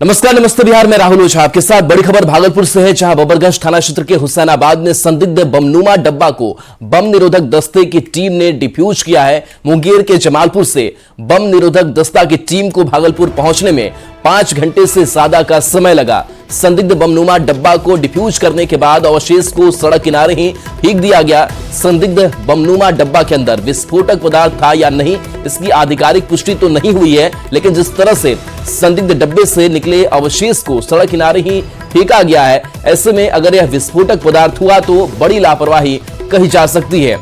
नमस्कार, नमस्ते बिहार में राहुल ओझा आपके साथ। बड़ी खबर भागलपुर से है, जहां बबरगंज थाना क्षेत्र के हुसैनाबाद में संदिग्ध बमनुमा डब्बा को बम निरोधक दस्ते की टीम ने डिफ्यूज किया है। मुंगेर के जमालपुर से बम निरोधक दस्ता की टीम को भागलपुर पहुंचने में 5 घंटे से ज्यादा का समय लगा। संदिग्ध बमनुमा डब्बा को डिफ्यूज करने के बाद अवशेष को सड़क किनारे ही फेंक दिया गया। संदिग्ध बमनुमा डब्बा के अंदर विस्फोटक पदार्थ था या नहीं, इसकी आधिकारिक पुष्टि तो नहीं हुई है, लेकिन जिस तरह से संदिग्ध डब्बे से निकले अवशेष को सड़क किनारे ही फेंका गया है, ऐसे में अगर यह विस्फोटक पदार्थ हुआ तो बड़ी लापरवाही कही जा सकती है।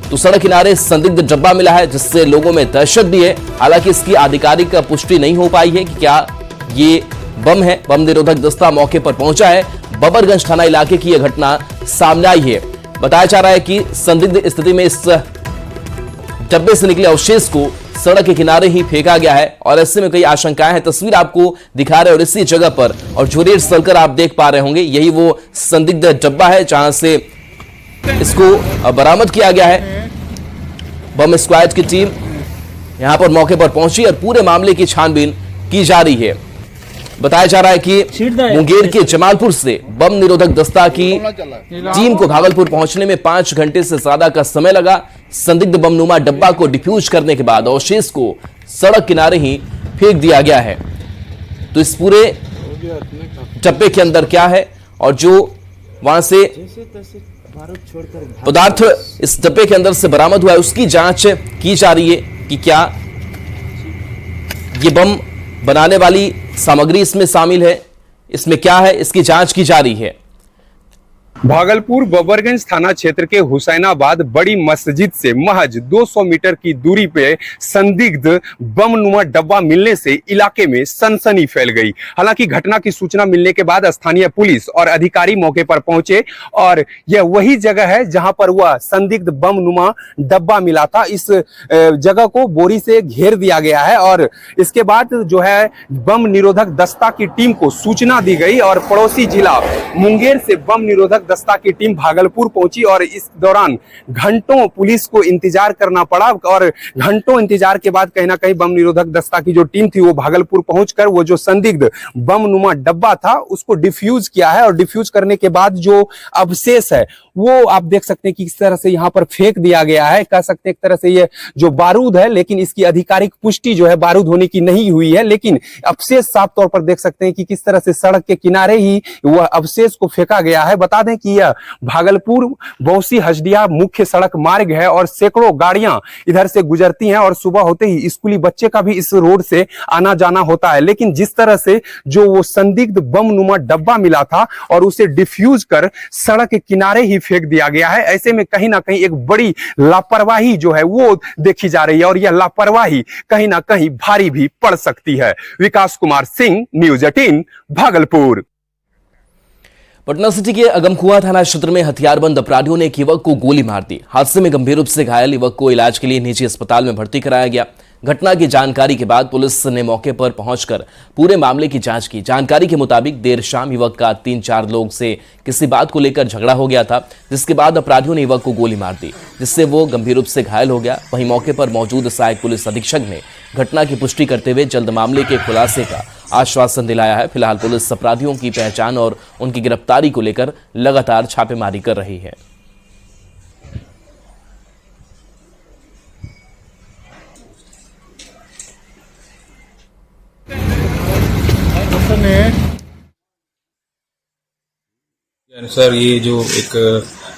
तो सड़क किनारे संदिग्ध डब्बा मिला है, जिससे लोगों में दहशत भी है। हालांकि इसकी आधिकारिक पुष्टि नहीं हो पाई है कि क्या ये बम है। बम निरोधक दस्ता मौके पर पहुंचा है। बबरगंज थाना इलाके की यह घटना सामने आई है। बताया जा रहा है कि संदिग्ध स्थिति में इस डब्बे से निकले अवशेष को सड़क के किनारे ही फेंका गया है और ऐसे में कई आशंकाएं हैं। तस्वीर आपको दिखा रहे हैं और इसी जगह पर और जो रेड सर्कल आप देख पा रहे होंगे, यही वो संदिग्ध डब्बा है जहां से इसको बरामद किया गया है। बम स्क्वाड की टीम यहां पर मौके पर पहुंची और पूरे मामले की छानबीन की जा रही है। बताया जा रहा है कि मुंगेर के जमालपुर से बम निरोधक दस्ता की टीम को भागलपुर पहुंचने में 5 घंटे से ज्यादा का समय लगा। संदिग्ध बमनुमा डब्बा को डिफ्यूज करने के बाद अवशेष को सड़क किनारे ही फेंक दिया गया है। तो इस पूरे डब्बे के अंदर क्या है और जो वहां से पदार्थ इस डब्बे के अंदर से बरामद हुआ है, उसकी जांच की जा रही है कि क्या ये बम बनाने वाली सामग्री इसमें शामिल है, इसमें क्या है, इसकी जांच की जा रही है। भागलपुर बबरगंज थाना क्षेत्र के हुसैनाबाद बड़ी मस्जिद से महज 200 मीटर की दूरी पे संदिग्ध बमनुमा डब्बा मिलने से इलाके में सनसनी फैल गई। हालांकि घटना की सूचना मिलने के बाद स्थानीय पुलिस और अधिकारी मौके पर पहुंचे और यह वही जगह है जहां पर वह संदिग्ध बमनुमा डब्बा मिला था। इस जगह को बोरी से घेर दिया गया है और इसके बाद जो है बम निरोधक दस्ता की टीम को सूचना दी गई और पड़ोसी जिला मुंगेर से बम निरोधक दस्ता की टीम भागलपुर पहुंची और इस दौरान घंटों पुलिस को इंतजार करना पड़ा और घंटों इंतजार के बाद कहीं ना कहीं बम निरोधक दस्ता की जो टीम थी वो भागलपुर पहुंचकर वो जो संदिग्ध बमनुमा डब्बा था उसको डिफ्यूज किया है और डिफ्यूज करने के बाद जो अवशेष है वो आप देख सकते हैं कि किस तरह से यहाँ पर फेंक दिया गया है। कह सकते हैं एक तरह से ये जो बारूद है, लेकिन इसकी आधिकारिक पुष्टि जो है बारूद होने की नहीं हुई है, लेकिन अवशेष साफ तौर पर देख सकते हैं कि किस तरह से सड़क के किनारे ही वह अवशेष को फेंका गया है। बता दें कि यह भागलपुर बौसी हजडिया मुख्य सड़क मार्ग है और सैकड़ों गाड़ियां इधर से गुजरती हैं और सुबह होते ही स्कूली बच्चे का भी इस रोड से आना जाना होता है। लेकिन जिस तरह से जो वो संदिग्ध बमनुमा डब्बा मिला था और उसे डिफ्यूज कर सड़क के किनारे ही फेंक दिया गया है, ऐसे में कहीं ना कहीं एक बड़ी लापरवाही जो है वो देखी जा रही है और यह लापरवाही कहीं ना कहीं भारी भी पड़ सकती है। विकास कुमार सिंह, न्यूज़ 18 भागलपुर। पटना सिटी के अगमकुआं थाना क्षेत्र में हथियारबंद अपराधियों ने एक युवक को गोली मार दी। हादसे में गंभीर रूप से घायल युवक को इलाज के लिए निजी अस्पताल में भर्ती कराया गया। घटना की जानकारी के बाद पुलिस ने मौके पर पहुंचकर पूरे मामले की जांच की। जानकारी के मुताबिक देर शाम युवक का 3-4 लोग से किसी बात को लेकर झगड़ा हो गया था, जिसके बाद अपराधियों ने युवक को गोली मार दी, जिससे वो गंभीर रूप से घायल हो गया। वहीं मौके पर मौजूद सहायक पुलिस अधीक्षक ने घटना की पुष्टि करते हुए जल्द मामले के खुलासे का आश्वासन दिलाया है। फिलहाल पुलिस अपराधियों की पहचान और उनकी गिरफ्तारी को लेकर लगातार छापेमारी कर रही है। अनुसार ये जो एक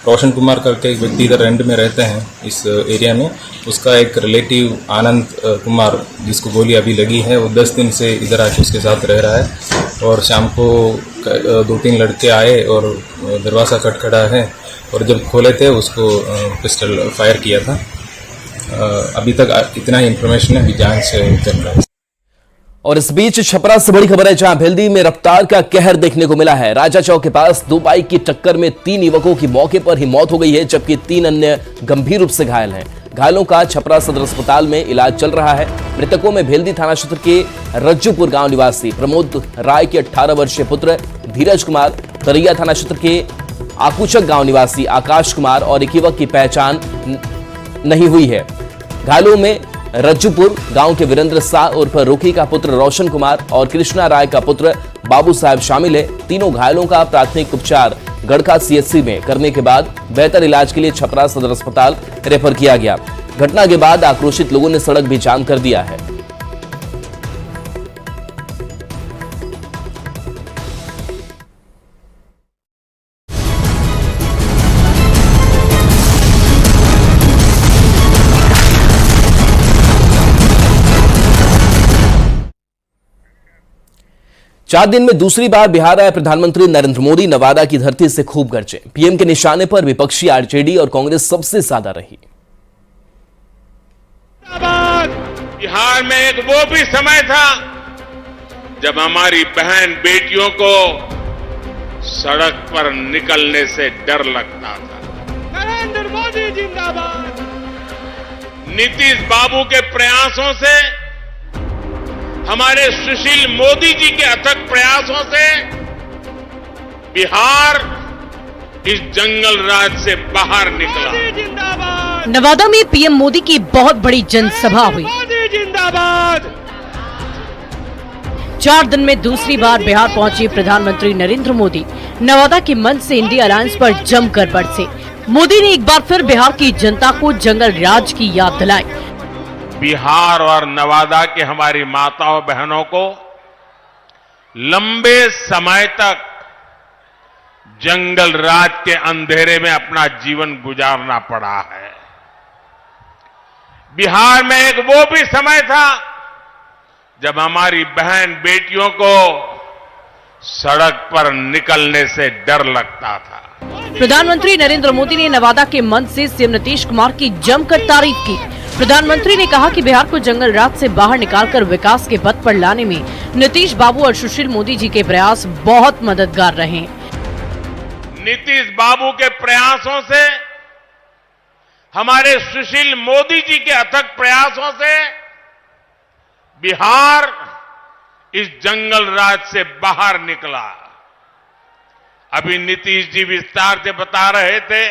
रोशन कुमार करके एक व्यक्ति इधर रेंट में रहते हैं इस एरिया में, उसका एक रिलेटिव आनंद कुमार जिसको गोली अभी लगी है, वो 10 दिन से इधर आके उसके साथ रह रहा है और शाम को 2-3 लड़के आए और दरवाज़ा खटखटा है और जब खोले थे उसको पिस्टल फायर किया था। अभी तक इतना ही इन्फॉर्मेशन है, अभी जांच चल रहा है। और इस बीच छपरा से बड़ी खबर है, जहां भेल्दी में रफ्तार का कहर देखने को मिला है। राजा चौक के पास 2 बाइक की टक्कर में 3 युवकों की मौके पर ही मौत हो गई है, जबकि 3 अन्य गंभीर रूप से घायल हैं। घायलों का छपरा सदर अस्पताल में इलाज चल रहा है। मृतकों में भेल्दी थाना क्षेत्र के रज्जूपुर गांव निवासी प्रमोद राय के 18 वर्षीय पुत्र धीरज कुमार, तरैया थाना क्षेत्र के आकुचक गांव निवासी आकाश कुमार और एक युवक की पहचान नहीं हुई है। घायलों में रज्जुपुर गांव के वीरेंद्र शाह उर्फ रोकी का पुत्र रोशन कुमार और कृष्णा राय का पुत्र बाबू साहब शामिल है। तीनों घायलों का प्राथमिक उपचार गढ़का सीएचसी में करने के बाद बेहतर इलाज के लिए छपरा सदर अस्पताल रेफर किया गया। घटना के बाद आक्रोशित लोगों ने सड़क भी जाम कर दिया है। 4 दिन में दूसरी बार बिहार आए प्रधानमंत्री नरेंद्र मोदी नवादा की धरती से खूब गरजे। पीएम के निशाने पर विपक्षी आरजेडी और कांग्रेस सबसे ज्यादा रही। बिहार में एक वो भी समय था जब हमारी बहन बेटियों को सड़क पर निकलने से डर लगता था। नरेंद्र मोदी जिंदाबाद। नीतीश बाबू के प्रयासों से, हमारे सुशील मोदी जी के अथक प्रयासों से बिहार इस जंगल राज से बाहर निकला। नवादा में पीएम मोदी की बहुत बड़ी जनसभा हुई। मोदी जिंदाबाद। 4 दिन में दूसरी बार बिहार पहुंचे प्रधानमंत्री नरेंद्र मोदी नवादा के मंच से इंडिया अलायंस पर जमकर बरसे। मोदी ने एक बार फिर बिहार की जनता को जंगल राज की याद दिलाई। बिहार और नवादा के हमारी माताओं बहनों को लंबे समय तक जंगल राज के अंधेरे में अपना जीवन गुजारना पड़ा है। बिहार में एक वो भी समय था जब हमारी बहन बेटियों को सड़क पर निकलने से डर लगता था। प्रधानमंत्री नरेंद्र मोदी ने नवादा के मंच से सीएम नीतीश कुमार की जमकर तारीफ की। प्रधानमंत्री ने कहा कि बिहार को जंगल राज से बाहर निकालकर विकास के पथ पर लाने में नीतीश बाबू और सुशील मोदी जी के प्रयास बहुत मददगार रहे। नीतीश बाबू के प्रयासों से, हमारे सुशील मोदी जी के अथक प्रयासों से बिहार इस जंगल राज से बाहर निकला। अभी नीतीश जी विस्तार से बता रहे थे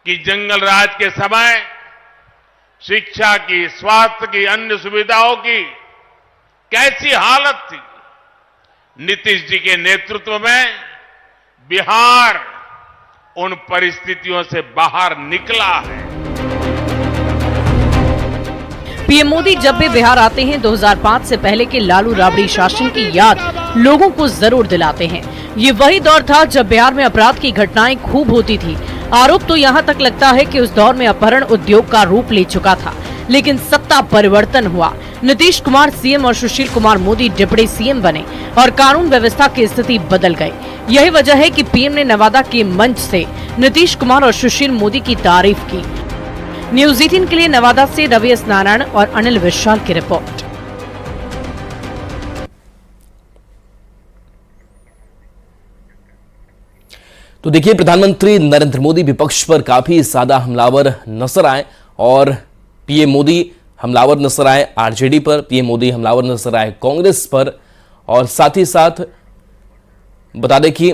कि जंगल राज के समय शिक्षा की, स्वास्थ्य की, अन्य सुविधाओं की कैसी हालत थी। नीतीश जी के नेतृत्व में बिहार उन परिस्थितियों से बाहर निकला है। पीएम मोदी जब भी बिहार आते हैं 2005 से पहले के लालू राबड़ी शासन की याद लोगों को जरूर दिलाते हैं। ये वही दौर था जब बिहार में अपराध की घटनाएं खूब होती थी। आरोप तो यहाँ तक लगता है कि उस दौर में अपहरण उद्योग का रूप ले चुका था, लेकिन सत्ता परिवर्तन हुआ। नीतीश कुमार सीएम और सुशील कुमार मोदी डिप्टी सीएम बने और कानून व्यवस्था की स्थिति बदल गई। यही वजह है कि पीएम ने नवादा के मंच से नीतीश कुमार और सुशील मोदी की तारीफ की। न्यूज 18 के लिए नवादा से रवि एस नारायण और अनिल विशाल की रिपोर्ट। तो देखिए, प्रधानमंत्री नरेंद्र मोदी विपक्ष पर काफी ज्यादा हमलावर नजर आए और पीएम मोदी हमलावर नजर आए आरजेडी पर, पीएम मोदी हमलावर नजर आए कांग्रेस पर। और साथ ही साथ बता दें कि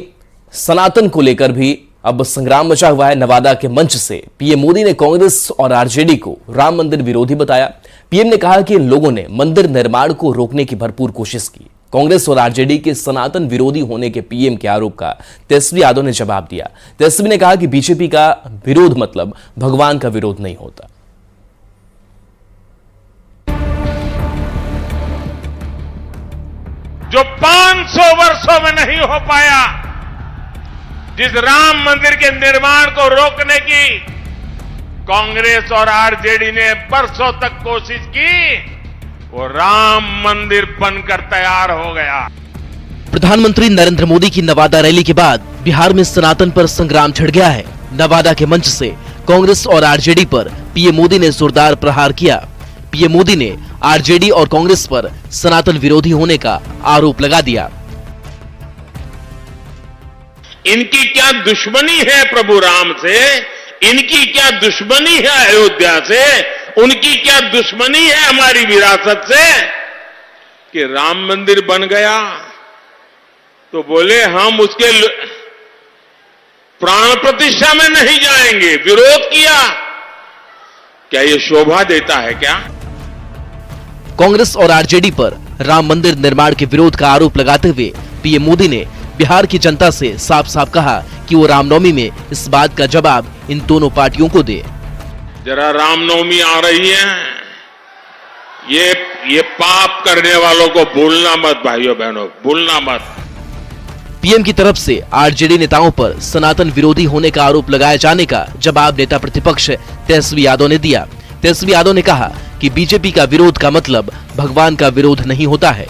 सनातन को लेकर भी अब संग्राम मचा हुआ है। नवादा के मंच से पीएम मोदी ने कांग्रेस और आरजेडी को राम मंदिर विरोधी बताया। पीएम ने कहा कि इन लोगों ने मंदिर निर्माण को रोकने की भरपूर कोशिश की। कांग्रेस और आरजेडी के सनातन विरोधी होने के पीएम के आरोप का तेजस्वी यादव ने जवाब दिया। तेजस्वी ने कहा कि बीजेपी का विरोध मतलब भगवान का विरोध नहीं होता। जो 500 वर्षों में नहीं हो पाया, जिस राम मंदिर के निर्माण को रोकने की कांग्रेस और आरजेडी ने बरसों तक कोशिश की, वो राम मंदिर बनकर तैयार हो गया। प्रधानमंत्री नरेंद्र मोदी की नवादा रैली के बाद बिहार में सनातन पर संग्राम छिड़ गया है। नवादा के मंच से कांग्रेस और आरजेडी पर पीएम मोदी ने जोरदार प्रहार किया। पीएम मोदी ने आरजेडी और कांग्रेस पर सनातन विरोधी होने का आरोप लगा दिया। इनकी क्या दुश्मनी है प्रभु राम से, इनकी क्या दुश्मनी है अयोध्या से, उनकी क्या दुश्मनी है हमारी विरासत से कि राम मंदिर बन गया तो बोले हम उसके प्राण प्रतिष्ठा में नहीं जाएंगे। विरोध किया, क्या ये शोभा देता है क्या? कांग्रेस और आरजेडी पर राम मंदिर निर्माण के विरोध का आरोप लगाते हुए पीएम मोदी ने बिहार की जनता से साफ साफ कहा कि वो रामनवमी में इस बात का जवाब इन दोनों पार्टियों को दे। जरा रामनवमी आ रही है, ये पाप करने वालों को भूलना मत भाइयों बहनों, भूलना मत। पीएम की तरफ से आरजेडी नेताओं पर सनातन विरोधी होने का आरोप लगाए जाने का जवाब नेता प्रतिपक्ष तेजस्वी यादव ने दिया। तेजस्वी यादव ने कहा कि बीजेपी का विरोध का मतलब भगवान का विरोध नहीं होता है।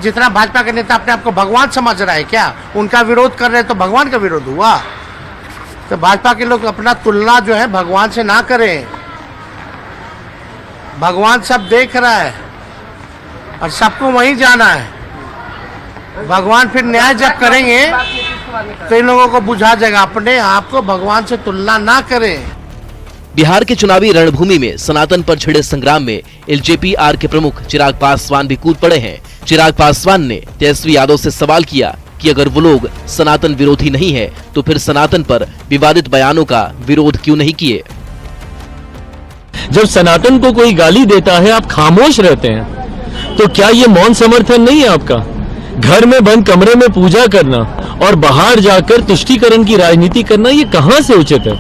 जितना भाजपा के नेता अपने आप को भगवान समझ रहा है क्या, उनका विरोध कर रहे तो भगवान का विरोध हुआ। तो भाजपा के लोग अपना तुलना जो है भगवान से ना करें। भगवान सब देख रहा है और सबको वहीं जाना है। भगवान फिर न्याय जब करेंगे तो इन लोगों को बुझा जाएगा। अपने आप को भगवान से तुलना ना करें। बिहार के चुनावी रणभूमि में सनातन पर छिड़े संग्राम में एलजेपी-आर के प्रमुख चिराग पासवान भी कूद पड़े हैं। चिराग पासवान ने तेजस्वी यादव से सवाल किया कि अगर वो लोग सनातन विरोधी नहीं है तो फिर सनातन पर विवादित बयानों का विरोध क्यों नहीं किए। जब सनातन को कोई गाली देता है आप खामोश रहते हैं, तो क्या ये मौन समर्थन नहीं है आपका? घर में बंद कमरे में पूजा करना और बाहर जाकर तुष्टीकरण की राजनीति करना, ये कहां से उचित है?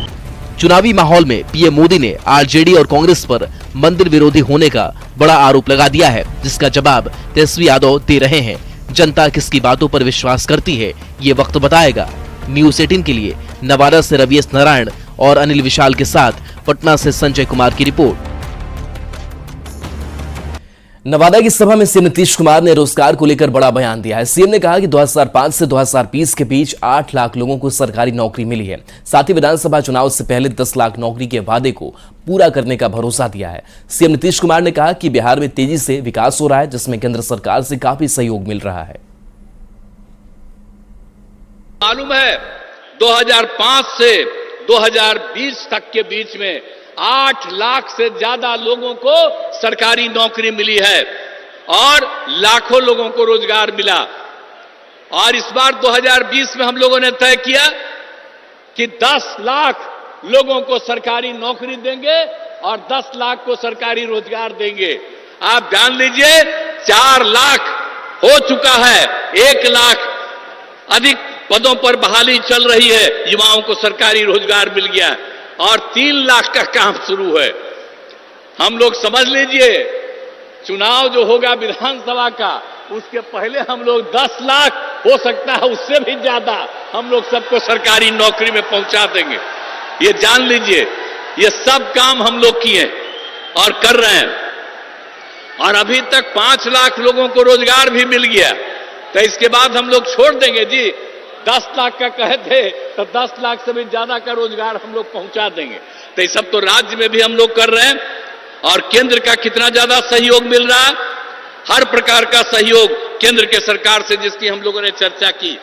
चुनावी माहौल में पीएम मोदी ने आरजेडी और कांग्रेस पर मंदिर विरोधी होने का बड़ा आरोप लगा दिया है, जिसका जवाब तेजस्वी यादव दे रहे हैं। जनता किसकी बातों पर विश्वास करती है, ये वक्त बताएगा। न्यूज़ 18 के लिए नवादा से रवि एस नारायण और अनिल विशाल के साथ पटना से संजय कुमार की रिपोर्ट। नवादा की सभा में सीएम नीतीश कुमार ने रोजगार को लेकर बड़ा बयान दिया है। सीएम ने कहा कि 2005 से 2020 के बीच 8 लाख लोगों को सरकारी नौकरी मिली है। साथ ही विधानसभा चुनाव से पहले 10 लाख नौकरी के वादे को पूरा करने का भरोसा दिया है। सीएम नीतीश कुमार ने कहा कि बिहार में तेजी से विकास हो रहा है, जिसमें केंद्र सरकार से काफी सहयोग मिल रहा है। मालूम है 2005 से 2020 तक के बीच में 8 लाख से ज्यादा लोगों को सरकारी नौकरी मिली है और लाखों लोगों को रोजगार मिला। और इस बार 2020 में हम लोगों ने तय किया कि 10 लाख लोगों को सरकारी नौकरी देंगे और 10 लाख को सरकारी रोजगार देंगे। आप जान लीजिए 4 लाख हो चुका है, 1 लाख अधिक पदों पर बहाली चल रही है, युवाओं को सरकारी रोजगार मिल गया और 3 लाख का काम शुरू है। हम लोग समझ लीजिए चुनाव जो होगा विधानसभा का, उसके पहले हम लोग 10 लाख, हो सकता है उससे भी ज्यादा, हम लोग सबको सरकारी नौकरी में पहुंचा देंगे। ये जान लीजिए, ये सब काम हम लोग किए और कर रहे हैं। और अभी तक 5 लाख लोगों को रोजगार भी मिल गया, तो इसके बाद हम लोग छोड़ देंगे जी। 10 लाख का कहे थे तो 10 लाख से भी ज्यादा का रोजगार हम लोग पहुंचा देंगे। तो ये सब तो राज्य में भी हम लोग कर रहे हैं। और केंद्र का कितना ज्यादा सहयोग मिल रहा है, हर प्रकार का सहयोग केंद्र के सरकार से, जिसकी हम लोगों ने चर्चा की,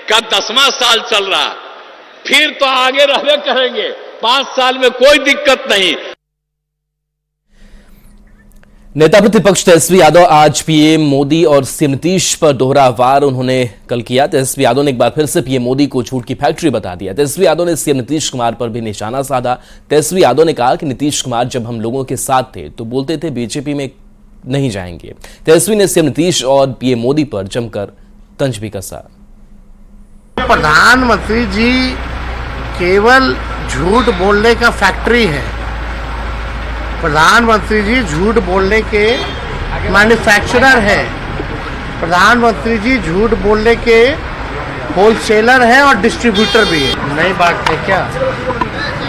का 10वां साल चल रहा, फिर तो आगे रहने करेंगे। 5 साल में कोई दिक्कत नहीं। नेता प्रतिपक्ष तेजस्वी यादव आज पीएम मोदी और सीएम नीतीश पर दोहरा वार उन्होंने कल किया। तेजस्वी यादव ने एक बार फिर से पीएम मोदी को झूठ की फैक्ट्री बता दिया। तेजस्वी यादव ने सीएम नीतीश कुमार पर भी निशाना साधा। तेजस्वी यादव ने कहा कि नीतीश कुमार जब हम लोगों के साथ थे तो बोलते थे बीजेपी में नहीं जाएंगे। तेजस्वी ने सीएम नीतीश और पीएम मोदी पर जमकर तंज भी कसा। प्रधानमंत्री जी केवल झूठ बोलने का फैक्ट्री है। प्रधानमंत्री जी झूठ बोलने के मैन्युफैक्चरर है। प्रधानमंत्री जी झूठ बोलने के होलसेलर हैं और डिस्ट्रीब्यूटर भी है। नई बात है क्या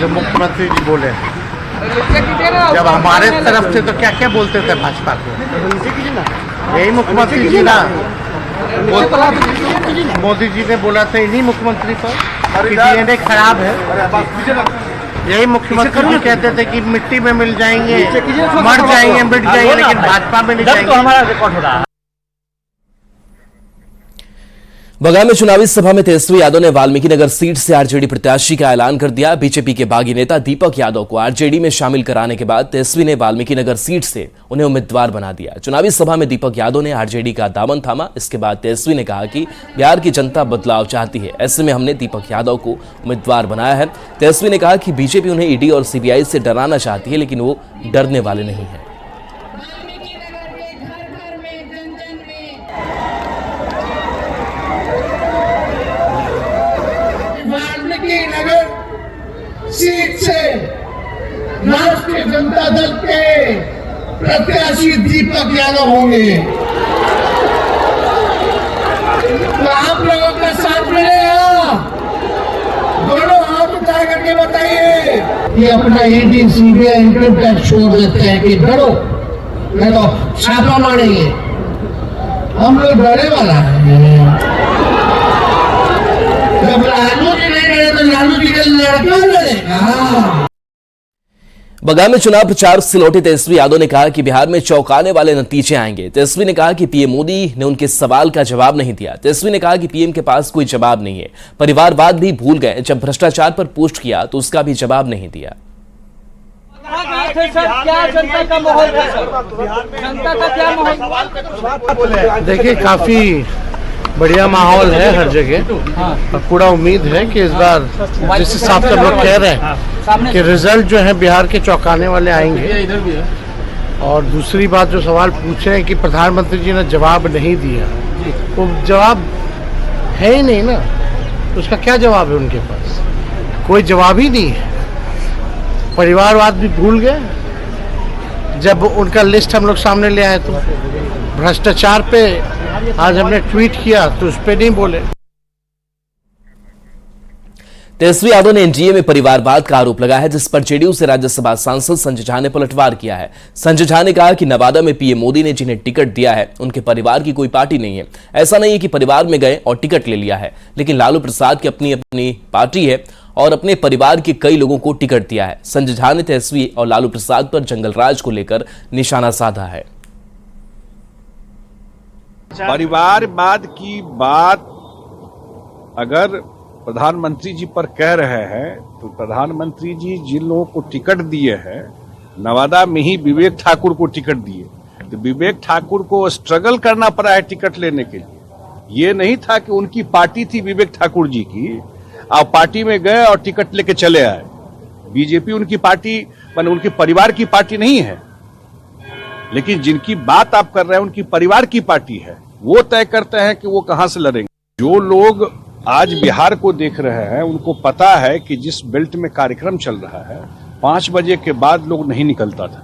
जो मुख्यमंत्री जी बोले? जब हमारे तरफ से तो क्या क्या बोलते थे भाजपा को? यही मुख्यमंत्री जी ना, मोदी जी ने बोला था इन्हीं मुख्यमंत्री पर कि डीएनए खराब है। यही मुख्यमंत्री जी कहते थे कि मिट्टी में मिल जाएंगे, मर जाएंगे, मिट जाएंगे, लेकिन भाजपा में नहीं जाएंगे। बगहा में चुनावी सभा में तेजस्वी यादव ने वाल्मीकि नगर सीट से आरजेडी प्रत्याशी का ऐलान कर दिया। बीजेपी के बागी नेता दीपक यादव को आरजेडी में शामिल कराने के बाद तेजस्वी ने वाल्मीकि नगर सीट से उन्हें उम्मीदवार बना दिया। चुनावी सभा में दीपक यादव ने आरजेडी का दामन थामा। इसके बाद तेजस्वी ने कहा कि बिहार की जनता बदलाव चाहती है, ऐसे में हमने दीपक यादव को उम्मीदवार बनाया है। तेजस्वी ने कहा कि बीजेपी उन्हें ईडी और सीबीआई से डराना चाहती है, लेकिन वो डरने वाले नहीं है। गांधीनगर सीट से राष्ट्रीय जनता दल के प्रत्याशी दीपक यादव होंगे। तो आप लोगों का साथ मिलेगा। दोनों हाथ उठा करके बताइए कि अपना ईडी सीबीआई इनकम टैक्स छोड़ देते हैं कि डरो, नहीं तो छापा मारेंगे। हम लोग डरे वाला है। जब लालू जी नहीं डरे तो लालू जी का लड़का डरेगा। बगहा में चुनाव प्रचार से लौटे तेजस्वी यादव ने कहा कि बिहार में चौंकाने वाले नतीजे आएंगे। तेजस्वी ने कहा कि पीएम मोदी ने उनके सवाल का जवाब नहीं दिया। तेजस्वी ने कहा कि पीएम के पास कोई जवाब नहीं है। परिवारवाद भी भूल गए। जब भ्रष्टाचार पर पोस्ट किया तो उसका भी जवाब नहीं दिया। क्या जनता का माहौल है सर? जनता का क्या माहौल? देखिए काफी बढ़िया माहौल है हर जगह। और पूरा उम्मीद है कि इस बार जिस हिसाब से लोग कह रहे हैं कि रिजल्ट जो है बिहार के चौंकाने वाले आएंगे। और दूसरी बात जो सवाल पूछे हैं कि प्रधानमंत्री जी ने जवाब नहीं दिया, वो जवाब है ही नहीं ना, तो उसका क्या जवाब है उनके पास? कोई जवाब ही नहीं है। परिवारवाद भी भूल गए। जब उनका लिस्ट हम लोग सामने ले आए तो भ्रष्टाचार पे आज हमने ट्वीट किया तो उस पे नहीं बोले। तेजस्वी यादव ने एनडीए में परिवारवाद का आरोप लगाया है, जिस पर जेडीयू से राज्यसभा सांसद संजय झा ने पलटवार किया है। संजय झा ने कहा कि नवादा में पीएम मोदी ने जिन्हें टिकट दिया है उनके परिवार की कोई पार्टी नहीं है। ऐसा नहीं है कि परिवार में गए और टिकट ले लिया है, लेकिन लालू प्रसाद की अपनी अपनी पार्टी है और अपने परिवार के कई लोगों को टिकट दिया है। संजय झा ने तेजस्वी और लालू प्रसाद पर जंगलराज को लेकर निशाना साधा है। परिवारवाद की बात अगर प्रधानमंत्री जी पर कह रहे हैं तो प्रधानमंत्री जी जिन लोगों को टिकट दिए हैं, नवादा में ही विवेक ठाकुर को टिकट दिए, तो विवेक ठाकुर को स्ट्रगल करना पड़ा है टिकट लेने के लिए। ये नहीं था कि उनकी पार्टी थी विवेक ठाकुर जी की, आप पार्टी में गए और टिकट लेके चले आए। बीजेपी उनकी पार्टी माने उनके परिवार की पार्टी नहीं है, लेकिन जिनकी बात आप कर रहे हैं उनकी परिवार की पार्टी है। वो तय करते हैं कि वो कहां से लड़ेंगे। जो लोग आज बिहार को देख रहे हैं उनको पता है कि जिस बेल्ट में कार्यक्रम चल रहा है 5 बजे के बाद लोग नहीं निकलता था।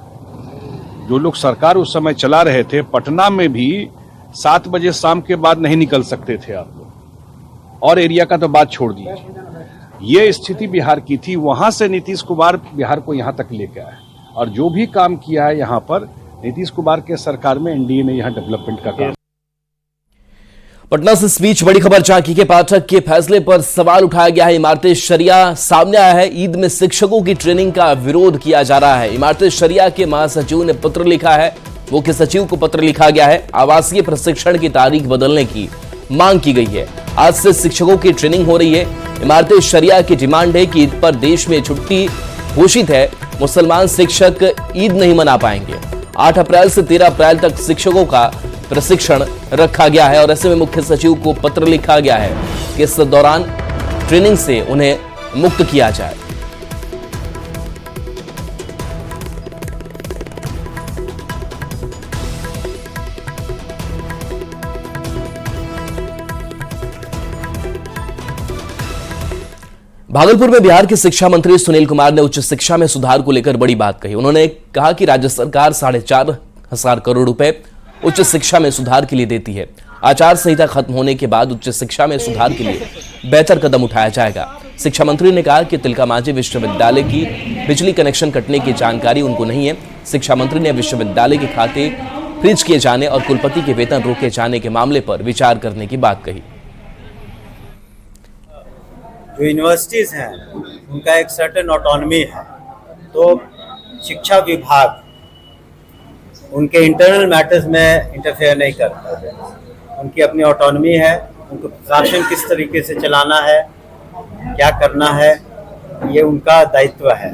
जो लोग सरकार उस समय चला रहे थे, पटना में भी 7 बजे शाम के बाद नहीं निकल सकते थे आप लोग, और एरिया का तो बात छोड़ दीजिए। ये स्थिति बिहार की थी। वहां से नीतीश कुमार बिहार को यहां तक लेके आए, और जो भी काम किया है यहां पर नीतीश कुमार के सरकार में एनडीए ने यहां डेवलपमेंट का काम। पटना से इस बीच बड़ी खबर, झांकी के पाठक के फैसले पर सवाल उठाया गया है। इमारत शरिया सामने आया है। ईद में शिक्षकों की ट्रेनिंग का विरोध किया जा रहा है। इमारत शरिया के महासचिव ने पत्र लिखा है। मुख्य सचिव को पत्र लिखा गया है। आवासीय प्रशिक्षण की तारीख बदलने की मांग की गई है। आज से शिक्षकों की ट्रेनिंग हो रही है। इमारत शरिया की डिमांड है कि ईद पर देश में छुट्टी घोषित है, मुसलमान शिक्षक ईद नहीं मना पाएंगे। 8 अप्रैल से 13 अप्रैल तक शिक्षकों का प्रशिक्षण रखा गया है और ऐसे में मुख्य सचिव को पत्र लिखा गया है कि इस दौरान ट्रेनिंग से उन्हें मुक्त किया जाए। भागलपुर में बिहार के शिक्षा मंत्री सुनील कुमार ने उच्च शिक्षा में सुधार को लेकर बड़ी बात कही। उन्होंने कहा कि राज्य सरकार 4,500 करोड़ रुपए उच्च शिक्षा में सुधार के लिए देती है। आचार संहिता खत्म होने के बाद उच्च शिक्षा में सुधार के लिए बेहतर कदम उठाया जाएगा। शिक्षा मंत्री ने कहा कि तिलका मांझी विश्वविद्यालय की बिजली कनेक्शन कटने की जानकारी उनको नहीं है। शिक्षा मंत्री ने विश्वविद्यालय के खाते फ्रीज किए जाने और कुलपति के वेतन रोके जाने के मामले पर विचार करने की बात कही। जो यूनिवर्सिटीज हैं उनका एक सर्टेन ऑटोनॉमी है, तो शिक्षा विभाग उनके इंटरनल मैटर्स में इंटरफेयर नहीं करता। उनकी अपनी ऑटोनॉमी है। उनको प्रशासन किस तरीके से चलाना है, क्या करना है, ये उनका दायित्व है।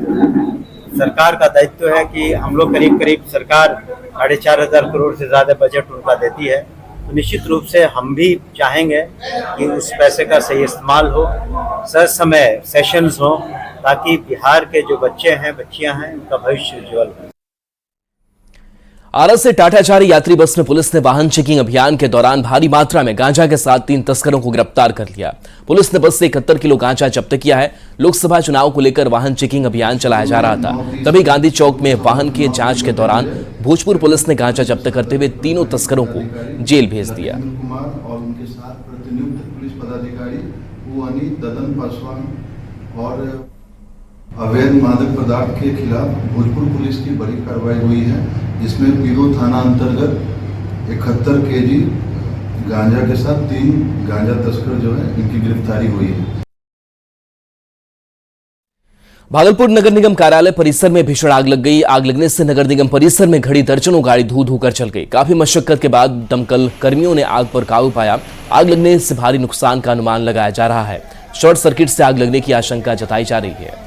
सरकार का दायित्व है कि हम लोग करीब सरकार 4,500 करोड़ से ज़्यादा बजट उनका देती है, तो निश्चित रूप से हम भी चाहेंगे कि उस पैसे का सही इस्तेमाल हो, सर समय सेशंस हो, ताकि बिहार के जो बच्चे हैं, बच्चियां हैं, उनका भविष्य उज्जवल हो। आरा से टाटा जा रही यात्री बस में पुलिस ने वाहन चेकिंग अभियान के दौरान भारी मात्रा में गांजा के साथ 3 तस्करों को गिरफ्तार कर लिया। पुलिस ने बस से 71 किलो गांजा जब्त किया है। लोकसभा चुनाव को लेकर वाहन चेकिंग अभियान चलाया जा रहा था, तभी गांधी चौक में वाहन की जांच के दौरान भोजपुर पुलिस ने गांजा जब्त करते हुए तीनों तस्करों को जेल भेज दिया। और उनके साथ प्रतिनियुक्त पुलिस पदाधिकारी ददन पासवान और अवैध मादक पदार्थ के खिलाफ भोजपुर पुलिस की बड़ी कार्रवाई हुई है, जिसमें पीरो थाना अंतर्गत 71 केजी गांजा के साथ 3 गांजा तस्कर जो है इनकी गिरफ्तारी हुई है। भागलपुर नगर निगम कार्यालय परिसर में भीषण आग लग गई। आग लगने से नगर निगम परिसर में खड़ी दर्जनों गाड़ी धू धू कर चल गई। काफी मशक्कत के बाद दमकल कर्मियों ने आग पर काबू पाया। आग लगने से भारी नुकसान का अनुमान लगाया जा रहा है। शॉर्ट सर्किट से आग लगने की आशंका जताई जा रही है।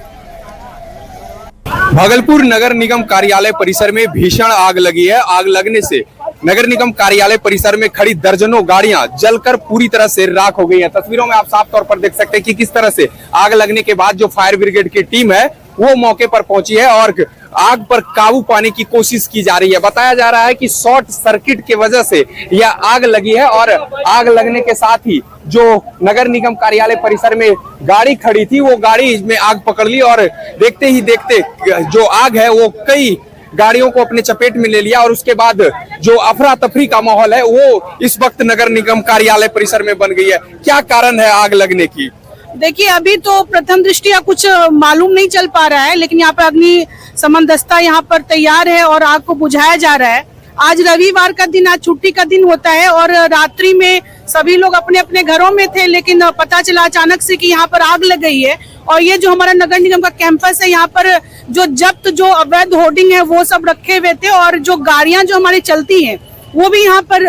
भागलपुर नगर निगम कार्यालय परिसर में भीषण आग लगी है। आग लगने से नगर निगम कार्यालय परिसर में खड़ी दर्जनों गाड़ियां जलकर पूरी तरह से राख हो गई हैं। तस्वीरों में आप साफ तौर पर देख सकते हैं कि किस तरह से आग लगने के बाद जो फायर ब्रिगेड की टीम है वो मौके पर पहुंची है और आग पर काबू पाने की कोशिश की जा रही है। बताया जा रहा है कि शॉर्ट सर्किट की वजह से यह आग लगी है और आग लगने के साथ ही जो नगर निगम कार्यालय परिसर में गाड़ी खड़ी थी वो गाड़ी में आग पकड़ ली और देखते ही देखते जो आग है वो कई गाड़ियों को अपने चपेट में ले लिया और उसके बाद जो अफरा तफरी का माहौल है वो इस वक्त नगर निगम कार्यालय परिसर में बन गई है। क्या कारण है आग लगने की? देखिए, अभी तो प्रथम दृष्टिया कुछ मालूम नहीं चल पा रहा है, लेकिन यहाँ पर अग्नि शमन दस्ता यहाँ पर तैयार है और आग को बुझाया जा रहा है। आज रविवार का दिन, आज छुट्टी का दिन होता है और रात्रि में सभी लोग अपने अपने घरों में थे, लेकिन पता चला अचानक से कि यहाँ पर आग लग गई है। और ये जो हमारा नगर निगम का कैंपस है, यहाँ पर जो अवैध होर्डिंग है वो सब रखे हुए थे और जो गाड़ियां जो हमारी चलती हैं वो भी यहाँ पर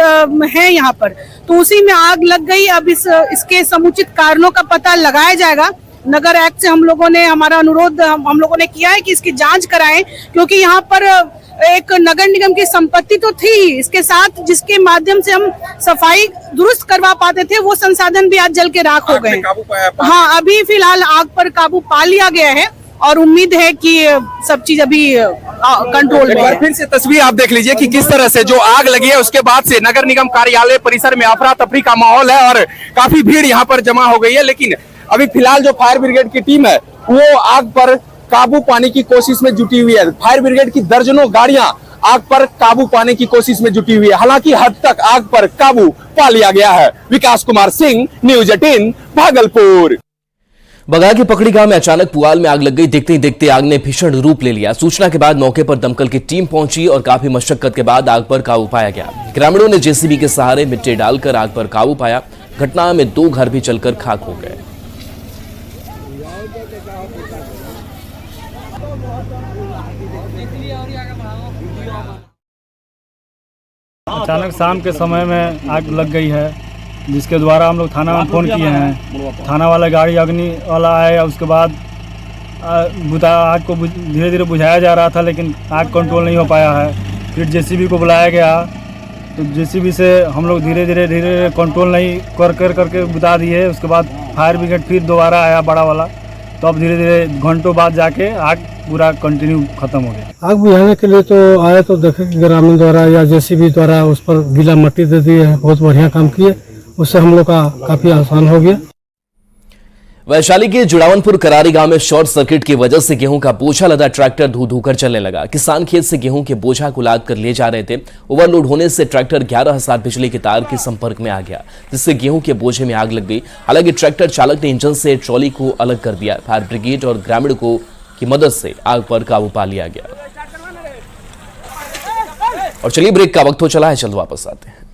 है यहाँ पर, तो उसी में आग लग गई। अब इसके समुचित कारणों का पता लगाया जाएगा। नगर एक्ट से हम लोगों ने हमारा अनुरोध हम लोगों ने किया है कि इसकी जांच कराएं, क्योंकि यहाँ पर एक नगर निगम की संपत्ति तो थी, इसके साथ जिसके माध्यम से हम सफाई दुरुस्त करवा पाते थे वो संसाधन भी आज जल के राख हो गए। हाँ, अभी फिलहाल आग पर काबू पा लिया गया है और उम्मीद है कि सब चीज अभी कंट्रोल में है। फिर से तस्वीर आप देख लीजिए कि किस तरह से जो आग लगी है उसके बाद से नगर निगम कार्यालय परिसर में अफरा तफरी का माहौल है और काफी भीड़ यहाँ पर जमा हो गई है। लेकिन अभी फिलहाल जो फायर ब्रिगेड की टीम है वो आग पर काबू पाने की कोशिश में जुटी हुई है। फायर ब्रिगेड की दर्जनों गाड़ियां आग पर काबू पाने की कोशिश में जुटी हुई है। हालांकि हद तक आग पर काबू पा लिया गया है। विकास कुमार सिंह, न्यूज 18 भागलपुर। बगहा के पकड़ी गांव में अचानक पुआल में आग लग गई। देखते ही देखते आग ने भीषण रूप ले लिया। सूचना के बाद मौके पर दमकल की टीम पहुंची और काफी मशक्कत के बाद आग पर काबू पाया गया। ग्रामीणों ने जेसीबी के सहारे मिट्टी डालकर आग पर काबू पाया। घटना में 2 घर भी जलकर खाक हो गए। अचानक शाम के समय में आग लग गई है, जिसके द्वारा हम लोग थाना में फ़ोन किए हैं। थाना वाला गाड़ी अग्नि वाला आया, उसके बाद आग को धीरे धीरे बुझाया जा रहा था, लेकिन आग कंट्रोल नहीं हो पाया है। फिर जेसीबी को बुलाया गया, तो जेसीबी से हम लोग धीरे धीरे कंट्रोल नहीं करके बुझा दिए। उसके बाद फायर ब्रिगेड फिर दोबारा आया बड़ा वाला, तो अब धीरे धीरे घंटों बाद जाके आग पूरा कंटिन्यू खत्म हो गया। आग बुझाने के लिए तो आए तो देखे कि ग्रामीण द्वारा या जेसीबी द्वारा उस पर गीला मिट्टी दे दिए है। बहुत बढ़िया काम किए, उससे हम लोग का काफी आसान हो गया। वैशाली के जुड़ावनपुर करारी गांव में शॉर्ट सर्किट की वजह से गेहूं का बोझा लदा ट्रैक्टर धू धू कर चलने लगा। किसान खेत से गेहूं के बोझा को लाद कर ले जा रहे थे। ओवरलोड होने से ट्रैक्टर 11,000 बिजली के तार के संपर्क में आ गया, जिससे गेहूं के बोझे में आग लग गई। हालांकि ट्रैक्टर चालक ने इंजन से ट्रॉली को अलग कर दिया। फायर ब्रिगेड और ग्रामीणों की मदद से आग पर काबू पा लिया गया। और चलिए ब्रेक का वक्त हो चला है, जल्द वापस आते हैं।